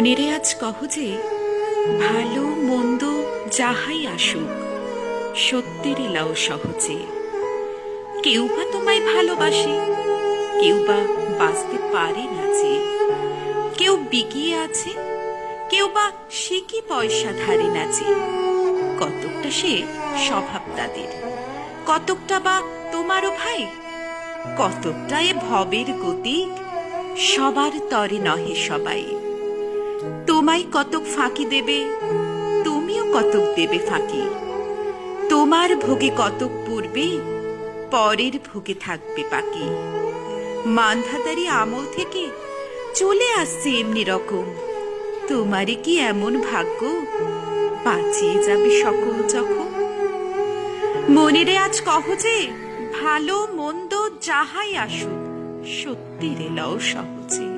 মনেরে আজ কহ যে ভালো মন্দ যাহাই আসুক সত্যের লাও সহজে। কেউ বা তোমায় ভালোবাসে, কেউ বা বাঁচতে পারে না যে। কেউ বিকিয়ে আছে, কেউ বা শিকি পয়সা ধারে না যে। কতকটা সে স্বভাব তাদের, কতকটা বা তোমারও ভাই, কতকটা এ ভবের গতিক, সবার তরে নহে সবাই। তোমায় কতক ফাঁকি দেবে, তুমিও কতক দেবে ফাঁকি। তোমার ভোগে কতক পূর্বে, পরের ভোগে থাকবে বাকি। মানধাতারি আমল থেকে চলে আসছে এমনি রকম। তোমারই কি এমন ভাগ্য, বাঁচিয়ে যাবে সকল যখন। মনেরে আজ কহ যে ভালো মন্দ যাহাই আসুক সত্যের এলাও সহজে।